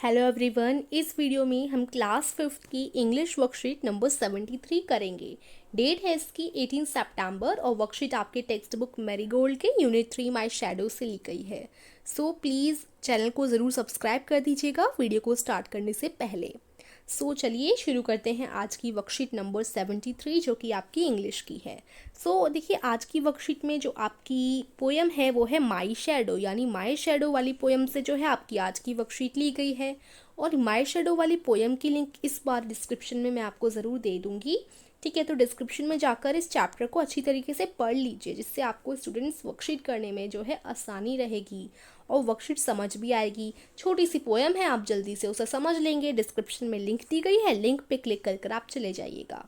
Hello everyone, इस video में हम क्लास 5th की इंग्लिश वर्कशीट नंबर 73 करेंगे। डेट है इसकी 18 सितंबर और वर्कशीट आपके टेक्स्ट बुक मैरीगोल्ड के यूनिट 3 माय शैडो से ली गई है। सो प्लीज़ चैनल को ज़रूर सब्सक्राइब कर दीजिएगा वीडियो को स्टार्ट करने से पहले। सो चलिए शुरू करते हैं आज की वर्कशीट नंबर 73 जो कि आपकी इंग्लिश की है। सो देखिए, आज की वर्कशीट में जो आपकी पोयम है वो है माई शैडो, यानी माई शैडो वाली पोयम से जो है आपकी आज की वर्कशीट ली गई है। और माई शैडो वाली पोयम की लिंक इस बार डिस्क्रिप्शन में मैं आपको ज़रूर दे दूंगी। ठीक है, तो डिस्क्रिप्शन में जाकर इस चैप्टर को अच्छी तरीके से पढ़ लीजिए, जिससे आपको स्टूडेंट्स वर्कशीट करने में जो है आसानी रहेगी और वर्कशीट समझ भी आएगी। छोटी सी पोयम है, आप जल्दी से उसे समझ लेंगे। डिस्क्रिप्शन में लिंक दी गई है, लिंक पे क्लिक कर आप चले जाइएगा।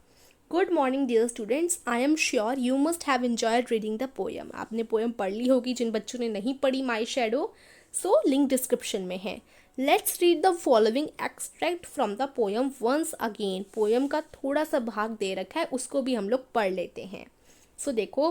Good morning dear students, I am sure you must have enjoyed reading the poem. आपने पोयम पढ़ ली होगी। जिन बच्चों ने नहीं पढ़ी my shadow, so link description में है। Let's read the following extract from the poem once again. Poem का थोड़ा सा भाग दे रखा है, उसको भी हम लोग पढ़ लेते हैं। सो देखो,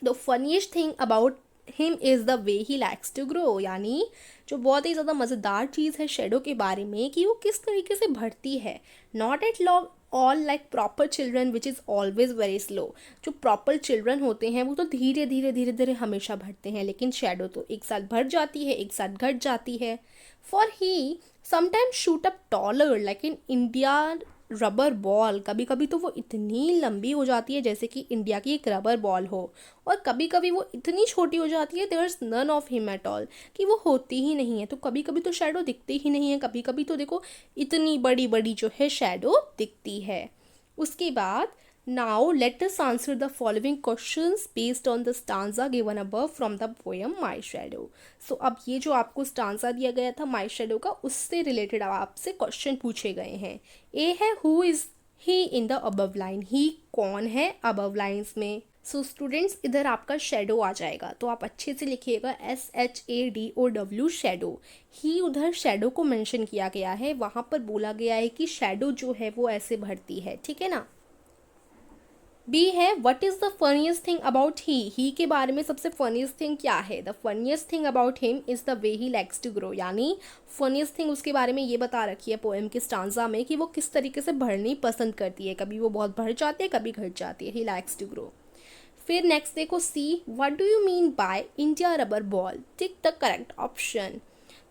the funniest thing about him is the way he likes to grow, यानी जो बहुत ही ज़्यादा मज़ेदार चीज़ है शैडो के बारे में कि वो किस तरीके से बढ़ती है। Not at log all like proper children which is always very slow. जो प्रॉपर चिल्ड्रन होते हैं वो तो धीरे धीरे धीरे धीरे हमेशा बढ़ते हैं, लेकिन शैडो तो एक साथ बढ़ जाती है, एक साथ घट जाती है। For he sometimes shoot up taller like in India rubber ball. कभी कभी तो वो इतनी लंबी हो जाती है जैसे कि इंडिया की एक रबर बॉल हो, और कभी कभी वो इतनी छोटी हो जाती है there is none of him at all, कि वो होती ही नहीं है। तो कभी कभी तो शैडो दिखती ही नहीं है, कभी कभी तो देखो इतनी बड़ी बड़ी जो है शैडो दिखती है। उसके बाद now let us answer the following questions based on the stanza given above from the poem My shadow. So अब ये जो आपको स्टांजा दिया गया था माई शैडो का, उससे रिलेटेड आपसे क्वेश्चन पूछे गए हैं। ए है who is he in the above line. He कौन है अबव लाइन्स में। सो स्टूडेंट्स, इधर आपका शैडो आ जाएगा, तो आप अच्छे से लिखिएगा SHADOW शैडो। ही उधर शैडो को मेंशन किया गया है, वहां पर बोला गया है कि शैडो जो है वो ऐसे बढ़ती है। ठीक है ना। बी है what is the funniest thing about he के बारे में सबसे फनीस्ट थिंग क्या है। The funniest thing about him is the way he likes to grow, यानी फनीस्ट थिंग उसके बारे में ये बता रखी है पोएम के स्टांजा में कि वो किस तरीके से बढ़नी पसंद करती है। कभी वो बहुत बढ़ जाती है, कभी घट जाती है। He likes to grow. फिर नेक्स्ट देखो C, what do you mean by India rubber ball. Tick the correct option.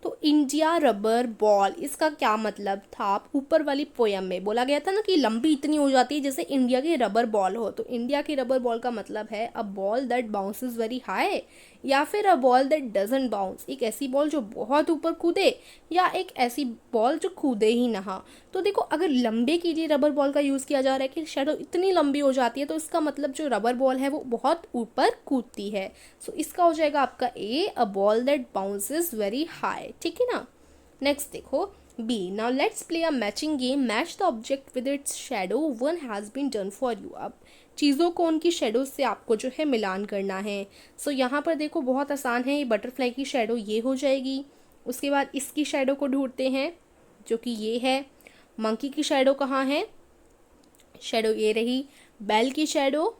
तो इंडिया रबर बॉल, इसका क्या मतलब था। ऊपर वाली पोयम में बोला गया था ना कि लंबी इतनी हो जाती है जैसे इंडिया की रबर बॉल हो, तो इंडिया की रबर बॉल का मतलब है अ ball that bounces very high, या फिर अ बॉल दैट डजंट बाउंस। एक ऐसी बॉल जो बहुत ऊपर कूदे, या एक ऐसी बॉल जो कूदे ही ना। तो देखो, अगर लंबे के लिए रबर बॉल का यूज़ किया जा रहा है कि शैडो इतनी लंबी हो जाती है, तो इसका मतलब जो रबर बॉल है वो बहुत ऊपर कूदती है। सो इसका हो जाएगा आपका A, a ball that bounces very high. ठीक है ना। नेक्स्ट देखो B, now let's play a matching game. Match the object with its shadow, one has been done for you. अब चीज़ों को उनकी शेडो से आपको जो है मिलान करना है। सो यहाँ पर देखो बहुत आसान है। ये बटरफ्लाई की शेडो ये हो जाएगी। उसके बाद इसकी शेडो को ढूंढते हैं जो कि ये है। मंकी की शेडो कहाँ है, शेडो ये रही। बेल की शेडो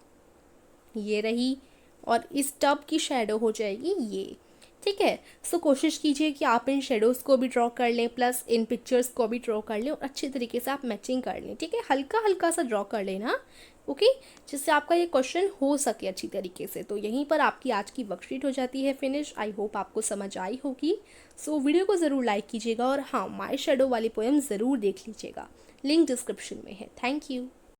ये रही, और इस टब की शेडो हो जाएगी ये। ठीक है। सो कोशिश कीजिए कि आप इन शेडोज़ को भी ड्रॉ कर लें, प्लस इन पिक्चर्स को भी ड्रॉ कर लें, और अच्छे तरीके से आप मैचिंग कर लें। ठीक है, हल्का हल्का सा ड्रॉ कर लेना। ओके, जिससे आपका ये क्वेश्चन हो सके अच्छी तरीके से। तो यहीं पर आपकी आज की वर्कशीट हो जाती है फिनिश। आई होप आपको समझ आई होगी। सो वीडियो को ज़रूर लाइक कीजिएगा, और हाँ, माई शेडो वाली पोएम ज़रूर देख लीजिएगा। लिंक डिस्क्रिप्शन में है। Thank you.